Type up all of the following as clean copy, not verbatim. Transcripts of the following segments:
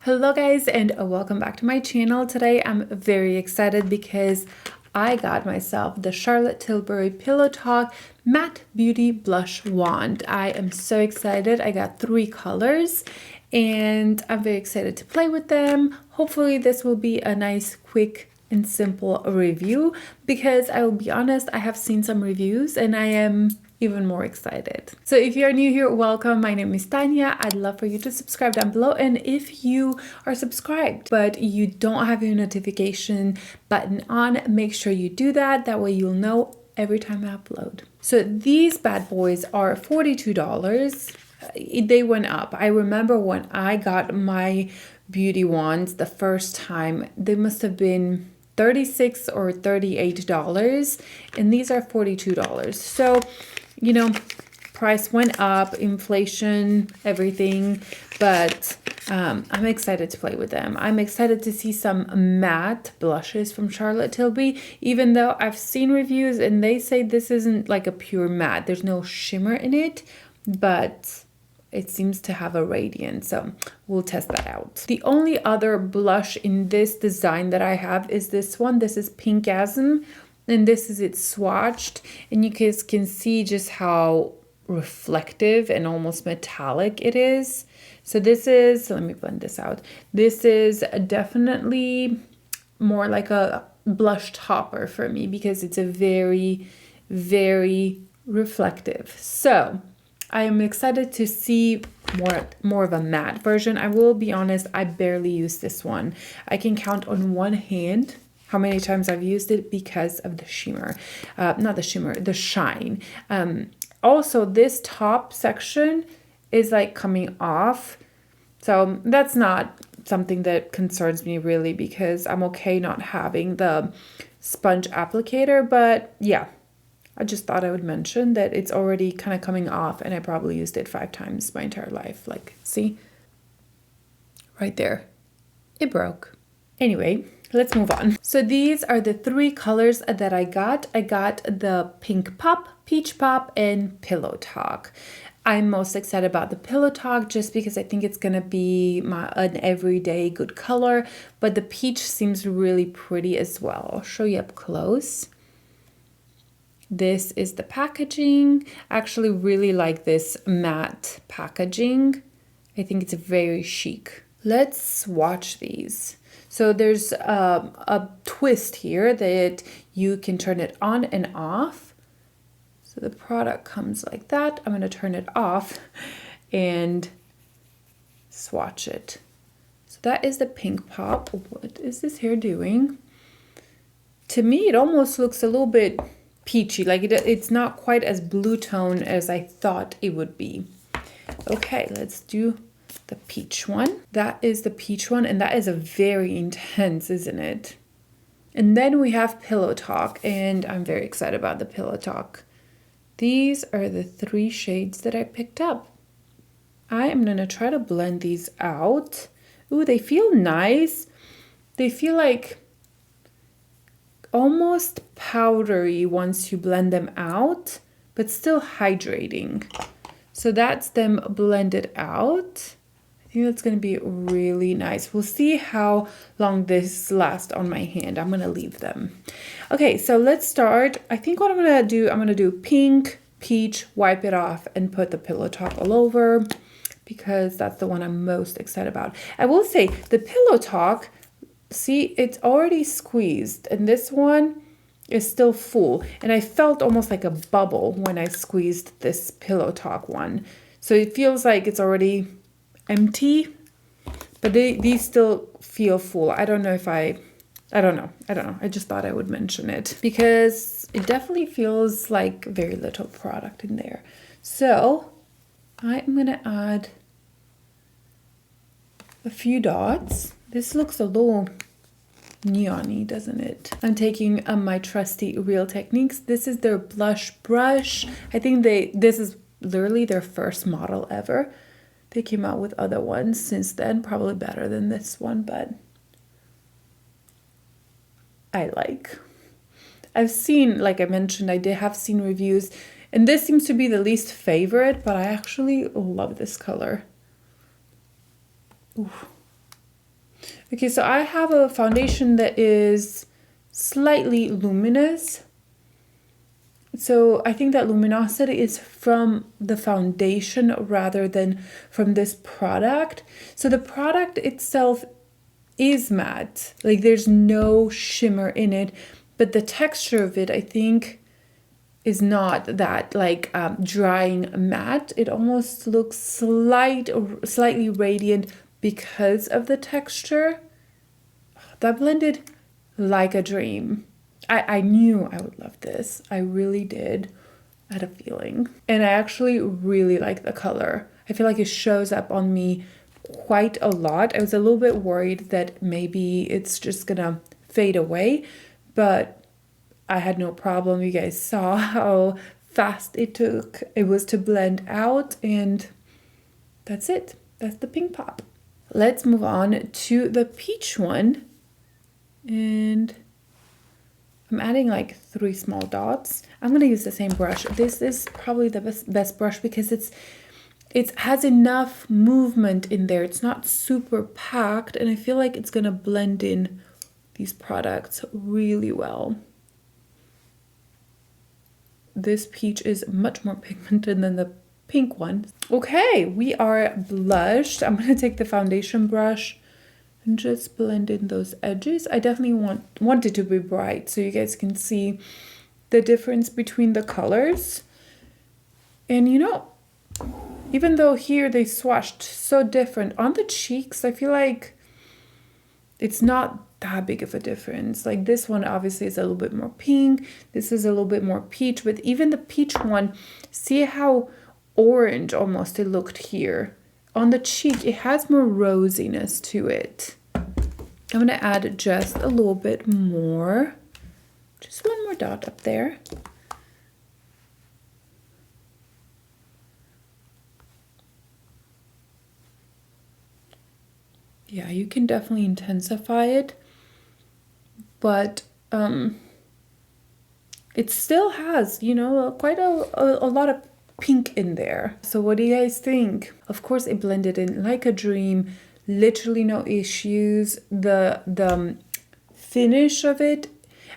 Hello guys, and welcome back to my channel. Today I'm very excited because I got myself the Charlotte Tilbury Pillow Talk Matte Beauty Blush Wand. I am so excited. I got 3 colors and I'm very excited to play with them. Hopefully this will be a nice, quick and simple review because I will be honest, I have seen some reviews and I am even more excited. So if you're new here, welcome. My name is Tania. I'd love for you to subscribe down below. And if you are subscribed, but you don't have your notification button on, make sure you do that. That way you'll know every time I upload. So these bad boys are $42. They went up. I remember when I got my beauty wands the first time, they must have been $36 or $38, and these are $42. So you know, price went up, inflation, everything, but I'm excited to play with them. I'm excited to see some matte blushes from Charlotte Tilbury, even though I've seen reviews and they say this isn't like a pure matte. There's no shimmer in it, but it seems to have a radiance, so we'll test that out. The only other blush in this design that I have is this one. This is Pinkasm. And this is it swatched, and you guys can see just how reflective and almost metallic it is. So this is, let me blend this out. This is definitely more like a blush topper for me because it's a very, very reflective. So I am excited to see more of a matte version. I will be honest, I barely use this one. I can count on one hand how many times I've used it because of the shimmer. Not the shimmer, the shine. Also, this top section is like coming off. So that's not something that concerns me really because I'm okay not having the sponge applicator. But yeah, I just thought I would mention that it's already kind of coming off and I probably used it 5 times my entire life. Like, see? Right there. It broke. Anyway, let's move on. So these are the 3 colors that I got. I got the Pink Pop, Peach Pop, and Pillow Talk. I'm most excited about the Pillow Talk just because I think it's gonna be an everyday good color, but the peach seems really pretty as well. I'll show you up close. This is the packaging. I actually really like this matte packaging. I think it's very chic. Let's swatch these. So there's a twist here that you can turn it on and off. So the product comes like that. I'm going to turn it off and swatch it. So that is the Pink Pop. What is this here doing? To me, it almost looks a little bit peachy. Like it's not quite as blue tone as I thought it would be. Okay, let's do the peach one. That is the peach one, and that is a very intense, isn't it? And then we have Pillow Talk, and I'm very excited about the Pillow Talk. These are the 3 shades that I picked up. I am gonna try to blend these out. Ooh, they feel nice. They feel like almost powdery once you blend them out, but still hydrating. So that's them blended out. I think that's going to be really nice. We'll see how long this lasts on my hand. I'm going to leave them. Okay, so let's start. I think what I'm going to do pink, peach, wipe it off, and put the Pillow Talk all over because that's the one I'm most excited about. I will say the Pillow Talk, see, it's already squeezed, and this one is still full. And I felt almost like a bubble when I squeezed this Pillow Talk one. So it feels like it's already empty, but these still feel full. I don't know if I don't know. I just thought I would mention it because it definitely feels like very little product in there. So I'm gonna add a few dots. This looks a little neon-y, doesn't it? I'm taking my trusty Real Techniques. This is their blush brush. I think this is literally their first model ever. They came out with other ones since then, probably better than this one, but I like. I've seen, like I mentioned, I have seen reviews, and this seems to be the least favorite, but I actually love this color. Ooh. Okay, so I have a foundation that is slightly luminous. So I think that luminosity is from the foundation rather than from this product. So the product itself is matte, like there's no shimmer in it, but the texture of it, I think, is not that like drying matte. It almost looks slightly radiant because of the texture. That blended like a dream. I knew I would love this. I really did. I had a feeling. And I actually really like the color. I feel like it shows up on me quite a lot. I was a little bit worried that maybe it's just gonna fade away, but I had no problem. You guys saw how fast it was to blend out, and that's it. That's the pink pop. Let's move on to the peach one. And I'm adding like 3 small dots. I'm gonna use the same brush. This is probably the best brush because it has enough movement in there. It's not super packed, and I feel like it's gonna blend in these products really well. This peach is much more pigmented than the pink one. Okay, we are blushed. I'm gonna take the foundation brush and just blend in those edges. I definitely want it to be bright so you guys can see the difference between the colors. And you know, even though here they swatched so different, on the cheeks, I feel like it's not that big of a difference. Like this one obviously is a little bit more pink. This is a little bit more peach, but even the peach one, see how orange almost it looked here. On the cheek, it has more rosiness to it. I'm gonna add just a little bit more. Just one more dot up there. Yeah, you can definitely intensify it, but it still has, you know, quite a lot of pink in there. So what do you guys think? Of course, it blended in like a dream. Literally no issues. The finish of it,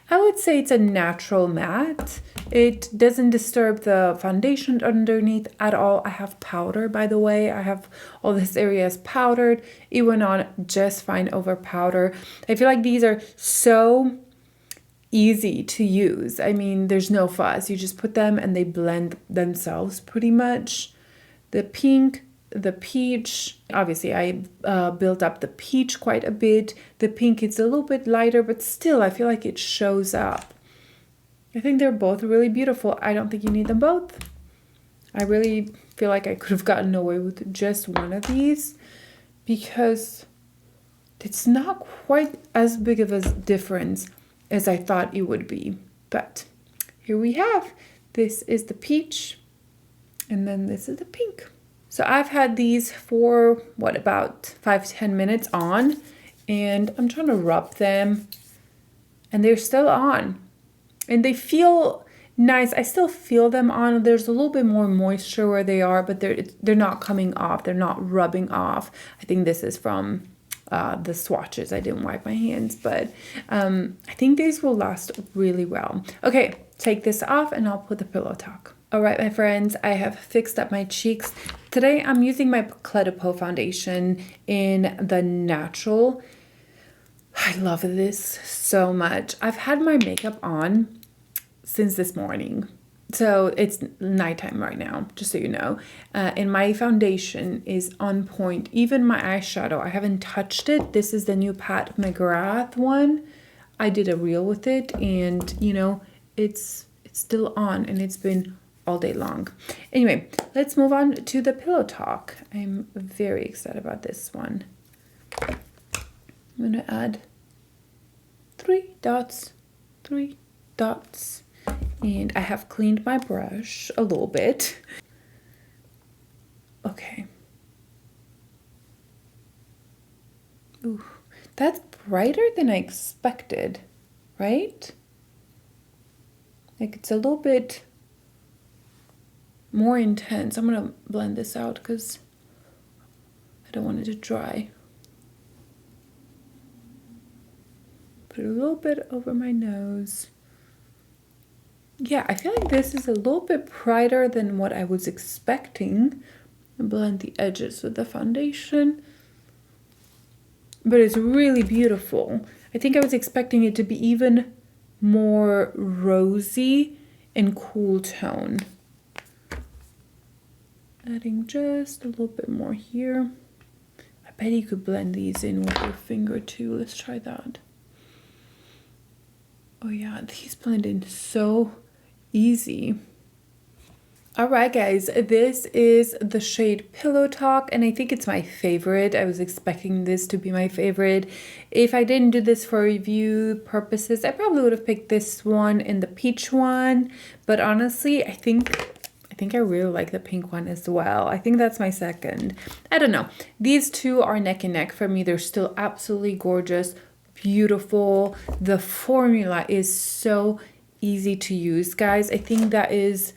I would say it's a natural matte. It doesn't disturb the foundation underneath at all. I have powder, by the way. I have all this area is powdered. It went on just fine over powder. I feel like these are so easy to use. I mean, there's no fuss. You just put them and they blend themselves pretty much. The pink, the peach, obviously I built up the peach quite a bit. The pink, it's a little bit lighter, but still I feel like it shows up. I think they're both really beautiful. I don't think you need them both. I really feel like I could have gotten away with just one of these because it's not quite as big of a difference as I thought it would be. But here we have, this is the peach and then this is the pink. So I've had these for what, about 5-10 minutes on, and I'm trying to rub them and they're still on and they feel nice. I still feel them on. There's a little bit more moisture where they are, but they're not coming off. They're not rubbing off. I think this is from the swatches. I didn't wipe my hands, but I think these will last really well. Okay, take this off and I'll put the pillow talk. All right, my friends, I have fixed up my cheeks. Today I'm using my Clé foundation in the natural. I love this so much. I've had my makeup on since this morning. So it's nighttime right now, just so you know. And my foundation is on point. Even my eyeshadow, I haven't touched it. This is the new Pat McGrath one. I did a reel with it and, you know, it's still on and it's been all day long. Anyway, let's move on to the pillow talk. I'm very excited about this one. I'm going to add 3 dots, 3 dots. And I have cleaned my brush a little bit. Okay. Ooh, that's brighter than I expected, right? Like it's a little bit more intense. I'm gonna blend this out because I don't want it to dry. Put a little bit over my nose. Yeah, I feel like this is a little bit brighter than what I was expecting. And blend the edges with the foundation. But it's really beautiful. I think I was expecting it to be even more rosy and cool tone. Adding just a little bit more here. I bet you could blend these in with your finger too. Let's try that. Oh yeah, these blend in so easy. All right, guys, this is the shade Pillow Talk, and I think it's my favorite. I was expecting this to be my favorite. If I didn't do this for review purposes, I probably would have picked this one and the peach one. But honestly, I think I really like the pink one as well. I think that's my second. I don't know. These two are neck and neck for me. They're still absolutely gorgeous, beautiful. The formula is so easy to use, guys. I think that is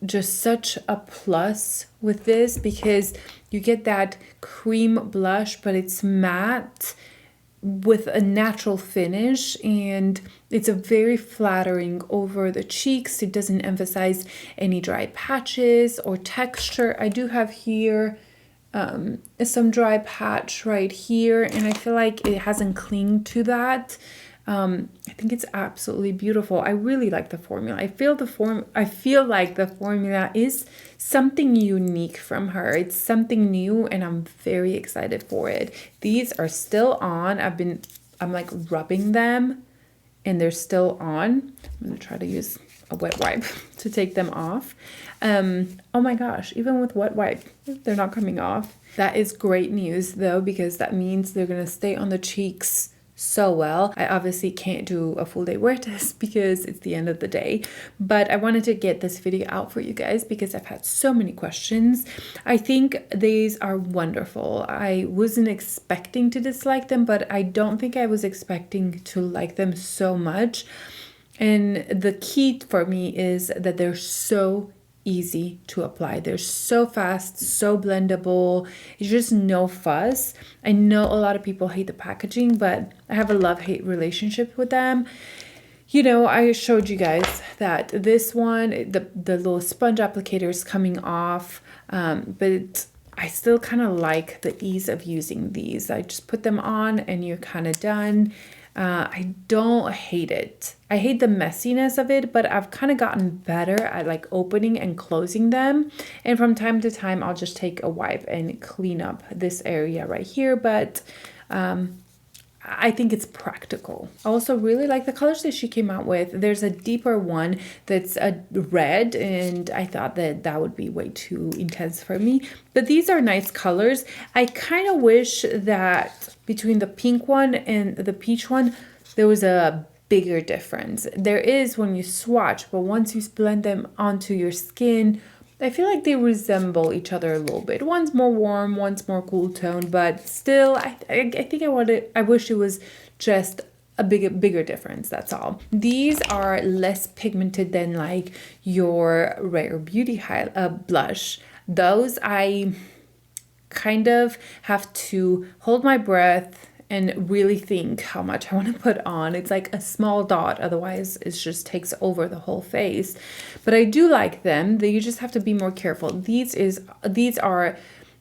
just such a plus with this because you get that cream blush, but it's matte with a natural finish, and it's a very flattering over the cheeks. It doesn't emphasize any dry patches or texture. I do have here some dry patch right here, and I feel like it hasn't clinged to that. I think it's absolutely beautiful. I really like the formula. I feel like the formula is something unique from her. It's something new, and I'm very excited for it. These are still on. I'm like rubbing them, and they're still on. I'm gonna try to use a wet wipe to take them off. Oh my gosh, even with wet wipe, they're not coming off. That is great news though, because that means they're gonna stay on the cheeks so well. I obviously can't do a full day wear test because it's the end of the day, but I wanted to get this video out for you guys because I've had so many questions. I think these are wonderful. I wasn't expecting to dislike them, but I don't think I was expecting to like them so much. And the key for me is that they're so easy to apply. They're so fast, so blendable. It's just no fuss. I know a lot of people hate the packaging, but I have a love-hate relationship with them. You know, I showed you guys that this one, the little sponge applicator is coming off, but I still kind of like the ease of using these. I just put them on and you're kind of done. I don't hate it. I hate the messiness of it, but I've kind of gotten better at like opening and closing them. And from time to time, I'll just take a wipe and clean up this area right here. But I think it's practical. I also really like the colors that she came out with. There's a deeper one that's a red, and I thought that that would be way too intense for me. But these are nice colors. I kind of wish that between the pink one and the peach one, there was a bigger difference. There is when you swatch, but once you blend them onto your skin, I feel like they resemble each other a little bit. One's more warm, one's more cool tone, but still, I think I wish it was just a bigger difference, that's all. These are less pigmented than like your Rare Beauty blush. Those I kind of have to hold my breath and really think how much I want to put on. It's like a small dot, otherwise it just takes over the whole face. But I do like them. You just have to be more careful. These are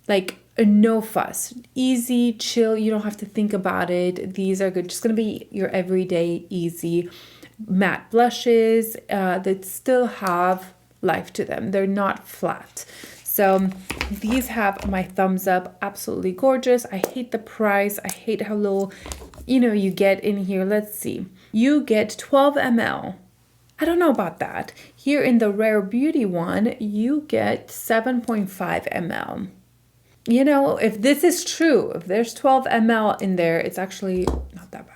like a no fuss, easy, chill. You don't have to think about it. These are good. Just gonna be your everyday easy matte blushes that still have life to them. They're not flat. So these have my thumbs up. Absolutely gorgeous. I hate the price. I hate how low, you get in here. Let's see. You get 12 ml. I don't know about that. Here in the Rare Beauty one, you get 7.5 ml. If this is true, if there's 12 ml in there, it's actually not that bad.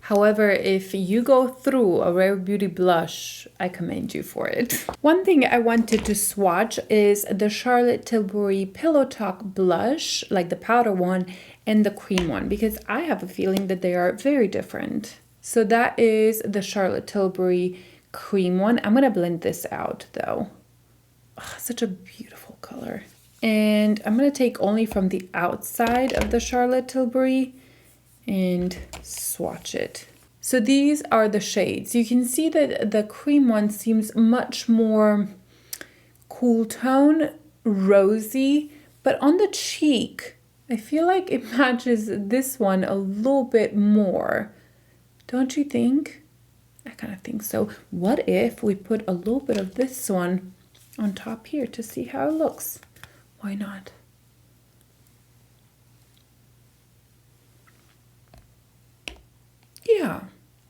However, if you go through a Rare Beauty blush, I commend you for it. One thing I wanted to swatch is the Charlotte Tilbury Pillow Talk blush, like the powder one, and the cream one, because I have a feeling that they are very different. So that is the Charlotte Tilbury cream one. I'm going to blend this out though. Oh, such a beautiful color. And I'm going to take only from the outside of the Charlotte Tilbury and swatch it. So these are the shades. You can see that the cream one seems much more cool tone, rosy, but on the cheek, I feel like it matches this one a little bit more. Don't you think? I kind of think so. What if we put a little bit of this one on top here to see how it looks? Why not? Yeah,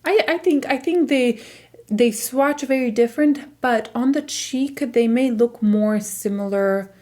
I think they swatch very different, but on the cheek they may look more similar,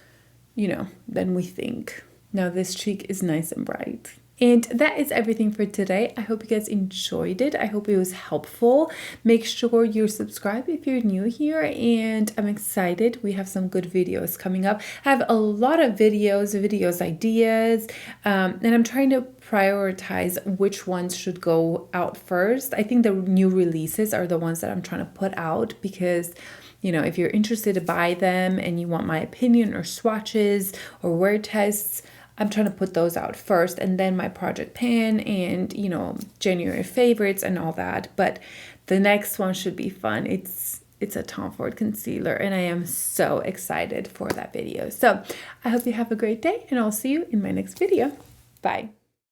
you know, than we think. Now this cheek is nice and bright. And that is everything for today. I hope you guys enjoyed it. I hope it was helpful. Make sure you're subscribed if you're new here, and I'm excited. We have some good videos coming up. I have a lot of videos ideas, and I'm trying to prioritize which ones should go out first. I think the new releases are the ones that I'm trying to put out because, you know, if you're interested to buy them and you want my opinion or swatches or wear tests, I'm trying to put those out first, and then my project pan and, you know, January favorites and all that. But the next one should be fun. It's a Tom Ford concealer, and I am so excited for that video. So I hope you have a great day, and I'll see you in my next video. Bye.